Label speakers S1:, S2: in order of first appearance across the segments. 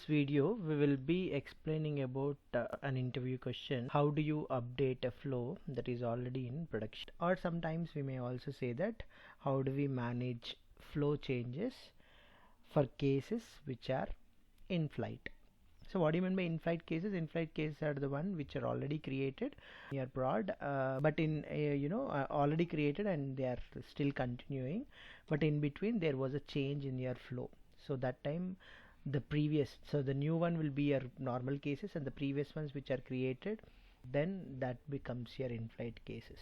S1: this video we will be explaining about an interview question. How do you update a flow that is already in production? Or sometimes we may also say that how do we manage flow changes for cases which are in flight. So what do you mean by in-flight cases? In-flight cases are the one which are already created in your prod, but in already created and they are still continuing, but in between there was a change in your flow. So that time the new one will be your normal cases, and the previous ones which are created, then that becomes your in-flight cases.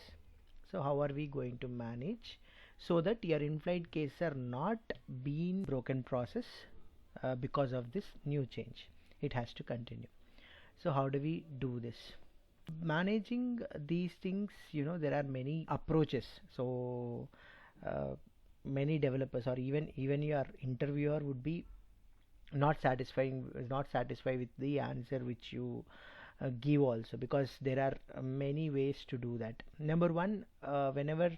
S1: So how are we going to manage so that your in-flight cases are not being broken process because of this new change? It has to continue. So how do we do this? Managing these things, there are many approaches. So many developers or even your interviewer would be not satisfied with the answer which you give also, because there are many ways to do that. Number one, whenever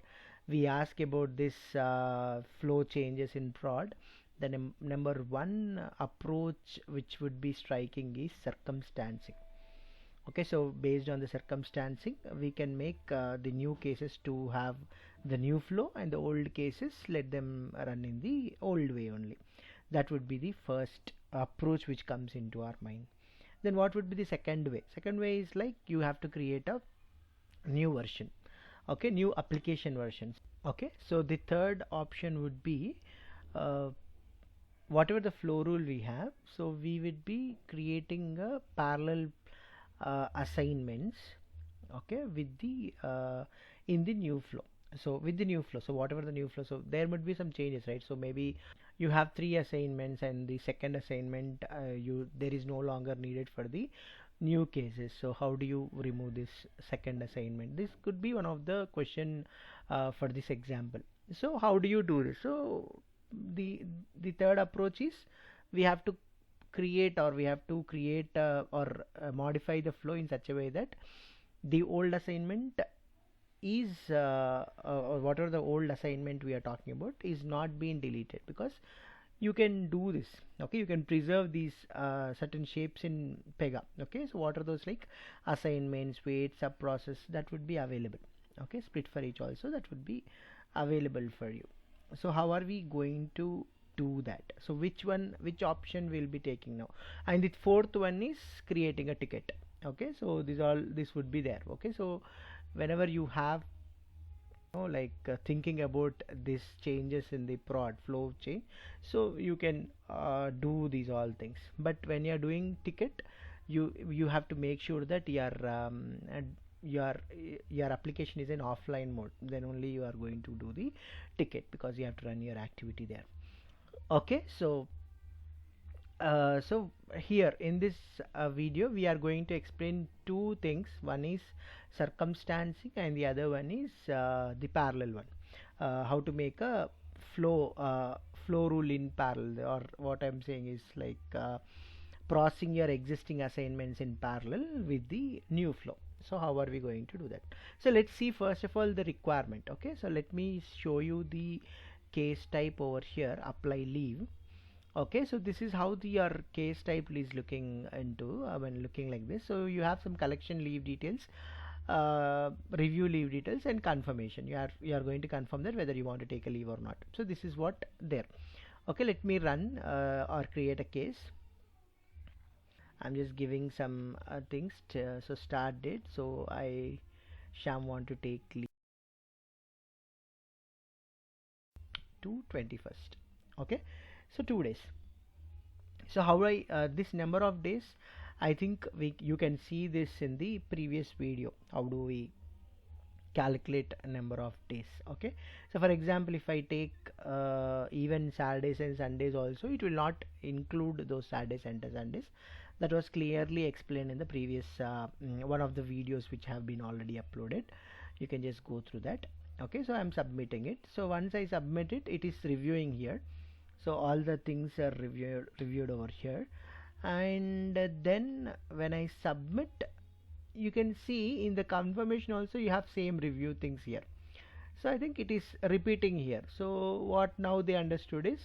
S1: we ask about this flow changes in prod, the number one approach which would be striking is circumstancing. Okay, so based on the circumstancing, we can make the new cases to have the new flow, and the old cases let them run in the old way only. That would be the first approach which comes into our mind. Then what would be the second way? Second way is like you have to create a new version. Okay, new application versions. Okay, so the third option would be whatever the flow rule we have, so we would be creating a parallel assignments, okay, with the in the new flow. So with the new flow, so whatever the new flow, so there would be some changes, right? So maybe you have 3 assignments, and the second assignment there is no longer needed for the new cases. So how do you remove this second assignment? This could be one of the question for this example. So how do you do this? So the third approach is we have to create or modify the flow in such a way that the old assignment is or whatever the old assignment we are talking about is not being deleted, because you can do this. Okay, you can preserve these certain shapes in Pega. Okay, so what are those? Like assignments, wait, sub process, that would be available. Okay, split for each also, that would be available for you. So how are we going to do that? So which option we'll be taking now? And the fourth one is creating a ticket. Okay, so this would be there. Okay, so whenever you have thinking about these changes in the prod flow change, so you can do these all things. But when you're doing ticket, you have to make sure that your application is in offline mode. Then only you are going to do the ticket, because you have to run your activity there. Okay, so so here in this video we are going to explain two things. One is circumstancing and the other one is the parallel one. How to make a flow rule in parallel, or what I'm saying is like processing your existing assignments in parallel with the new flow. So how are we going to do that? So let's see first of all the requirement. Okay, so let me show you the case type over here, apply leave. Okay, so this is how your case type is looking into when looking like this. So you have some collection leave details, review leave details, and confirmation. You are going to confirm that whether you want to take a leave or not. So this is what there. Okay, let me run or create a case. I'm just giving some things so start date, so Sham want to take leave to 21st. Okay, so 2 days. So how this number of days, I think you can see this in the previous video. How do we calculate a number of days? Okay, so for example, if I take even Saturdays and Sundays also, it will not include those Saturdays and Sundays. That was clearly explained in the previous one of the videos which have been already uploaded. You can just go through that. Okay, so I'm submitting it. So once I submit it, it is reviewing here. So all the things are reviewed over here, and then when I submit, you can see in the confirmation also you have same review things here. So I think it is repeating here. So what now they understood is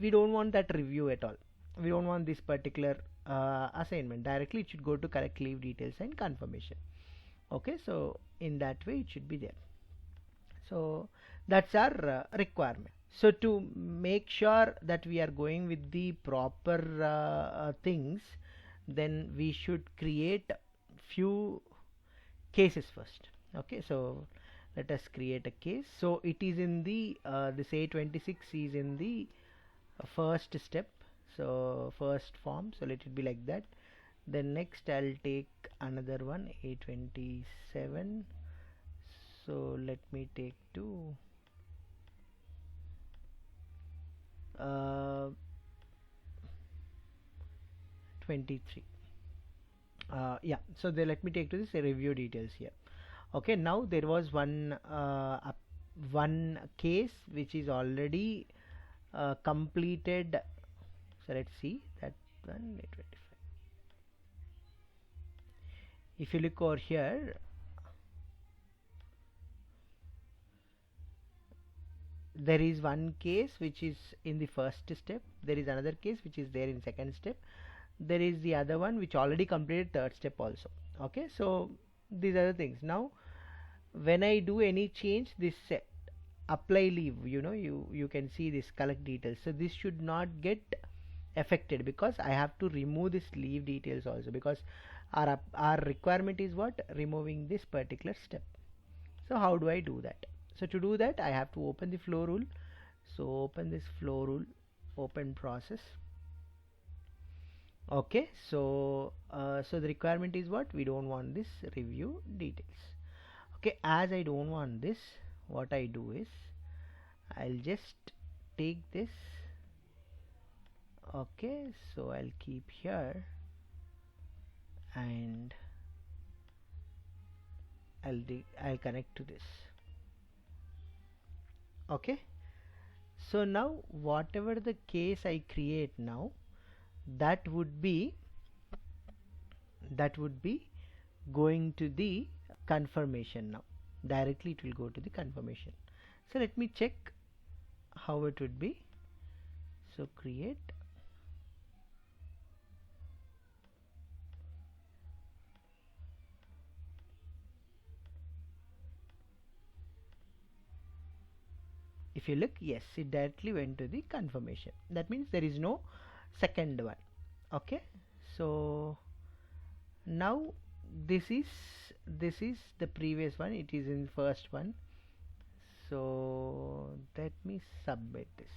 S1: we don't want that review at all. we don't want this particular assignment directly. It should go to correct leave details and confirmation. Okay, so in that way it should be there. So that's our requirement. So to make sure that we are going with the proper things, then we should create few cases first. Okay, so let us create a case. So it is in the this A26 is in the first step, so first form, so let it be like that. Then next I'll take another one, A27, so let me take to 23. Yeah, so they let me take to this review details here. Okay, now there was one case which is already completed. So let's see that one, 25. If you look over here, there is one case which is in the first step, there is another case which is there in second step, there is the other one which already completed third step also. Okay, so these are the things. Now when I do any change, this set apply leave, you can see this collect details, so this should not get affected because I have to remove this leave details also, because our requirement is what, removing this particular step. So how do I do that? So to do that I have to open the flow rule. So open this flow rule, open process. Okay, so so the requirement is what, we don't want this review details. Okay, as I don't want this, what I do is I'll just take this. Okay, so I'll keep here and I'll connect to this. Okay, so now whatever the case I create now, that would be going to the confirmation. Now directly it will go to the confirmation. So let me check how it would be. So create, if you look, yes, it directly went to the confirmation. That means there is no second one. Okay, so now this is the previous one, it is in first one. So let me submit this.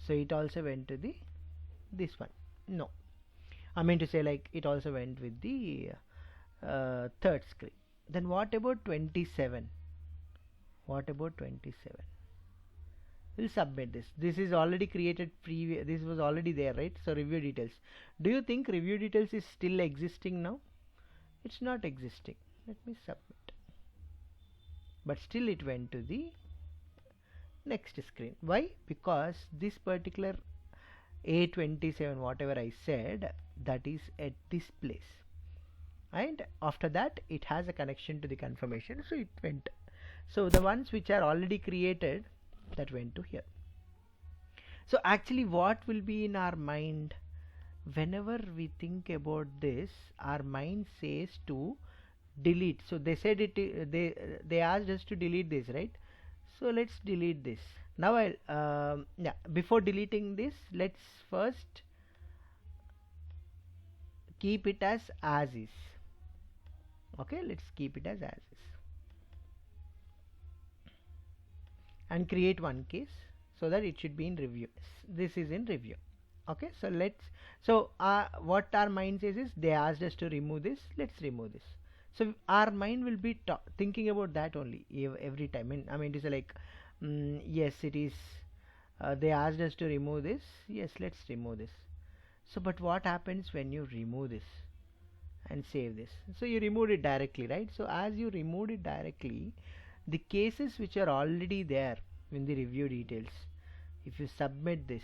S1: So it also went to the this one. No, I mean to say, like, it also went with the third screen. Then what about 27? What about 27? We'll submit this. This is already created previous, this was already there, right? So review details. Do you think review details is still existing now? It's not existing. Let me submit. But still it went to the next screen. Why? Because this particular A27, whatever I said, that is at this place, and after that it has a connection to the confirmation, so it went. So the ones which are already created, that went to here. So actually what will be in our mind whenever we think about this, our mind says to delete. So they said it, they asked us to delete this, right? So let's delete this. Now I'll yeah, before deleting this, let's first keep it as is. Okay, let's keep it as is and create one case so that it should be in review. This is in review. Okay, so let's, so what our mind says is they asked us to remove this, let's remove this. So our mind will be thinking about that only every time. I mean it is like, yes, it is, they asked us to remove this, yes, let's remove this. So but what happens when you remove this and save this? So you removed it directly, right? So as you removed it directly, the cases which are already there in the review details, if you submit this,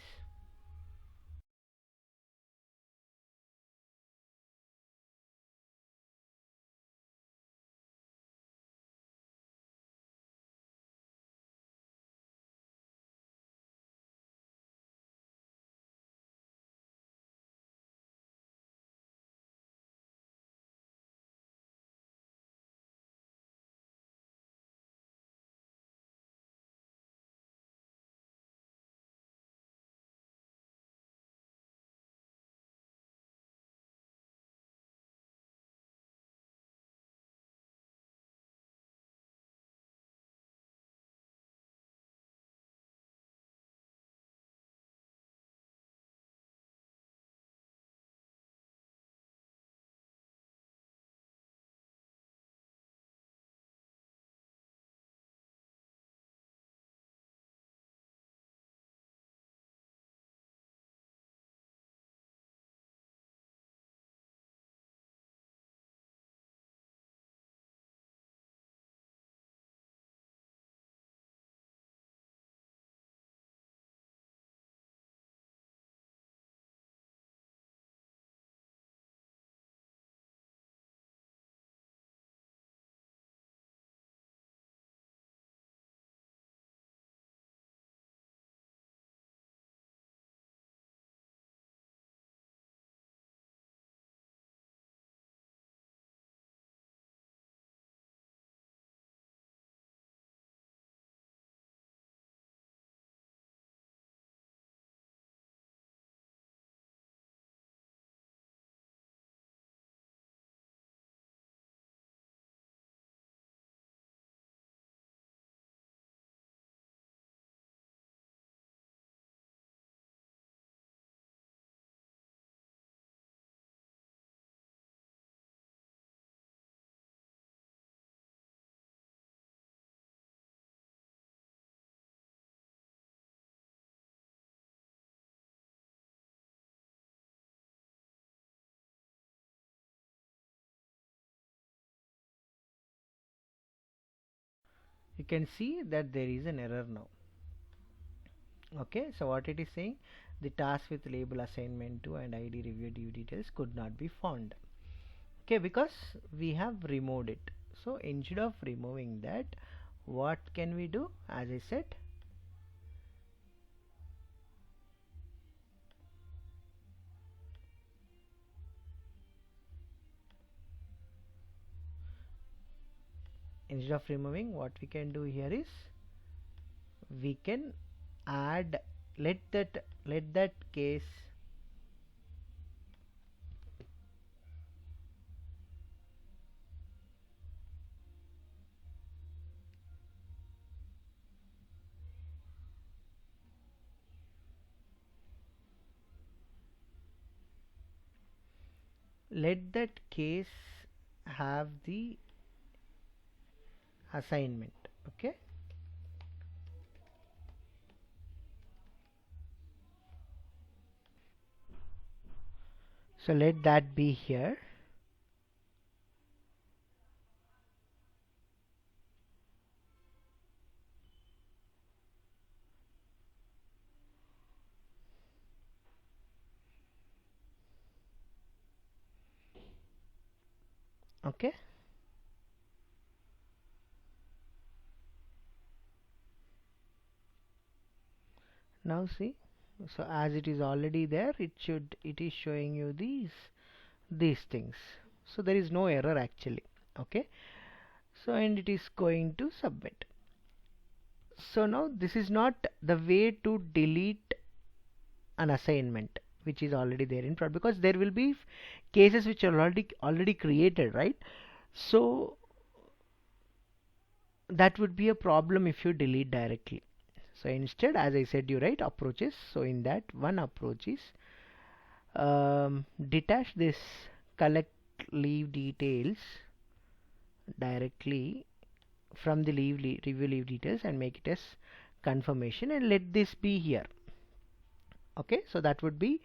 S1: you can see that there is an error now. Okay, so what it is saying, the task with label assignment 2 and id review due details could not be found. Okay, because we have removed it. So instead of removing that, what can we do? As I said, instead of removing, what we can do here is we can add, let that case have the assignment. Okay, so let that be here. Okay, now see, so as it is already there, it is showing you these things, so there is no error actually. Okay, so and it is going to submit. So now this is not the way to delete an assignment which is already there in front, because there will be cases which are already created, right? So that would be a problem if you delete directly. So instead, as I said, you write approaches. So in that, one approach is detach this collect leave details directly from the review leave details and make it as confirmation, and let this be here. Okay, so that would be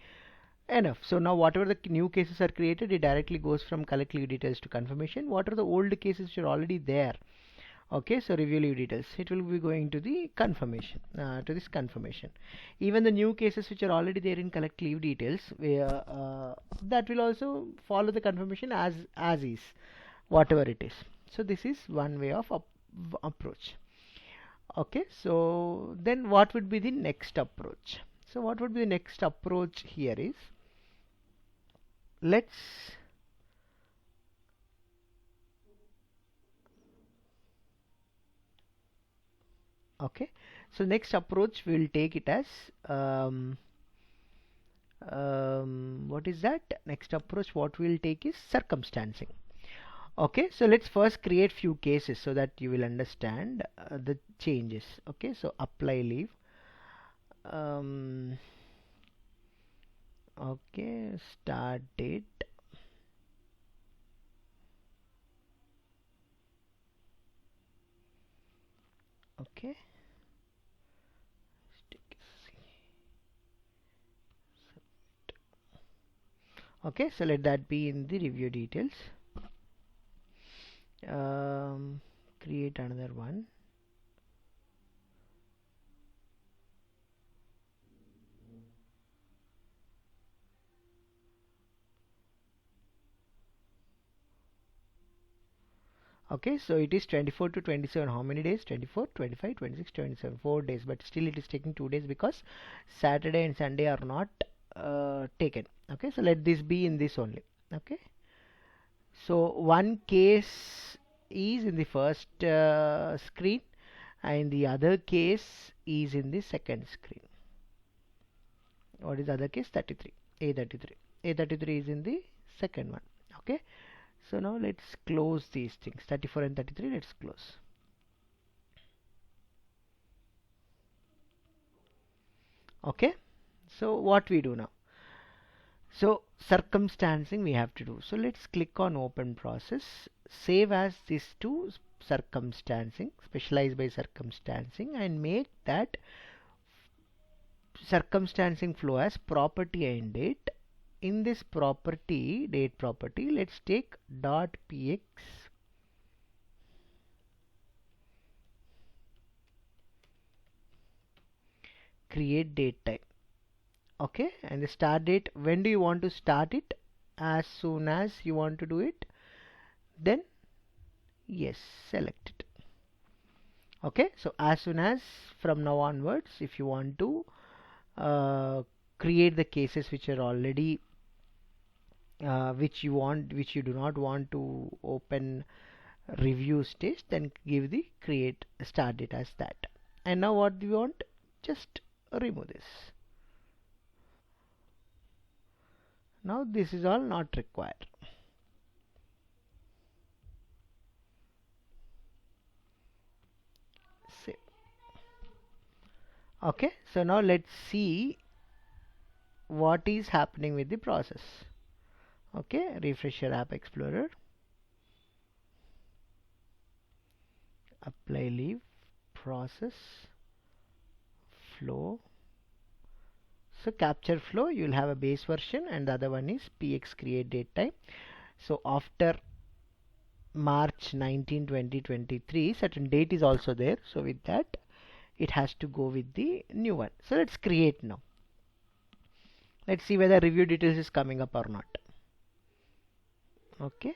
S1: enough. So now whatever the new cases are created, it directly goes from collect leave details to confirmation. What are the old cases which are already there? Okay, so review leave details, it will be going to the confirmation, to this confirmation. Even the new cases which are already there in collect leave details, that will also follow the confirmation as is, whatever it is. So this is one way of approach. Okay, so then what would be the next approach? So what would be the next approach here is, let's okay, so next approach we will take it as what is that? Next approach what we will take is circumstancing. Okay, so let's first create few cases so that you will understand the changes. Okay, so apply leave. Okay, start date. Okay, okay, so let that be in the review details. Create another one. Okay, so it is 24 to 27. How many days? 24, 25, 26, 27. 4 days, but still it is taking 2 days because Saturday and Sunday are not taken. Okay, so let this be in this only. Okay, so one case is in the first screen and the other case is in the second screen. What is the other case? 33. A33. A33 is in the second one. Okay, so now let's close these things. 34 and 33, let's close. Okay, so what we do now? So circumstancing we have to do. So let's click on open process, save as this to circumstancing, specialize by circumstancing, and make that circumstancing flow as property and date. In this property, date property, let's take dot px create date time. Okay, and the start date, when do you want to start it? As soon as you want to do it, then yes, select it. Okay, so as soon as, from now onwards, if you want to create the cases which are already which you do not want to open review stage, then give the create start date as that. And now what do you want? Just remove this. Now this is all not required. Save. Okay, so now let's see what is happening with the process. Okay, refresh your app explorer, apply leave, process, flow. So capture flow, you will have a base version, and the other one is px create date time. So after March 19, 2023, certain date is also there. So with that, it has to go with the new one. So let's create now. Let's see whether review details is coming up or not. Okay.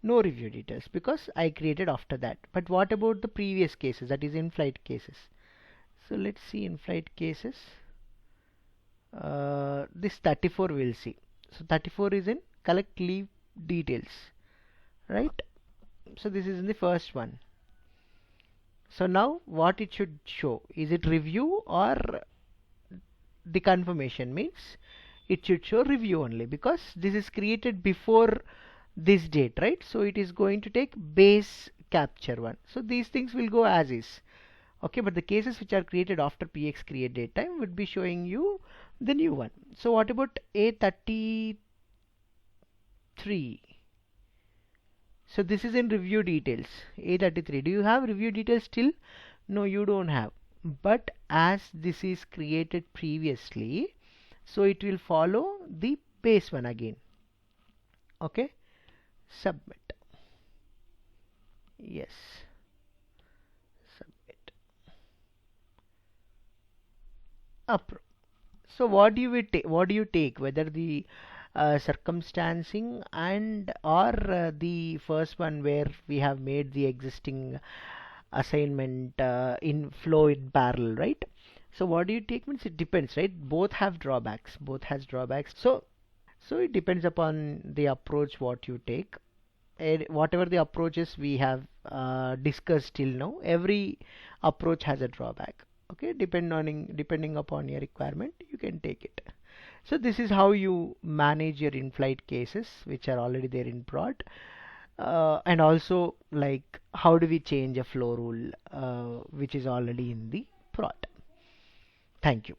S1: No review details because I created after that. But what about the previous cases, that is in-flight cases? So let's see in-flight cases. This 34 we'll see. So 34 is in collect leave details, right? So this is in the first one. So now what it should show, is it review or the confirmation? Means it should show review only because this is created before this date, right? So it is going to take base capture one. So these things will go as is. Okay, but the cases which are created after px create date time would be showing you the new one. So what about A33? So this is in review details. A33. Do you have review details still? No, you don't have. But as this is created previously, so it will follow the base one again. Okay. Submit. Yes. Submit. Approve. So what do you take? Whether the circumstancing and or the first one where we have made the existing assignment in flow in parallel, right? So what do you take? Means it depends, right? Both have drawbacks. Both has drawbacks. So it depends upon the approach what you take. Whatever the approaches we have discussed till now, every approach has a drawback. Okay, depending upon your requirement, you can take it. So this is how you manage your in-flight cases which are already there in prod, and also like how do we change a flow rule which is already in the prod. Thank you.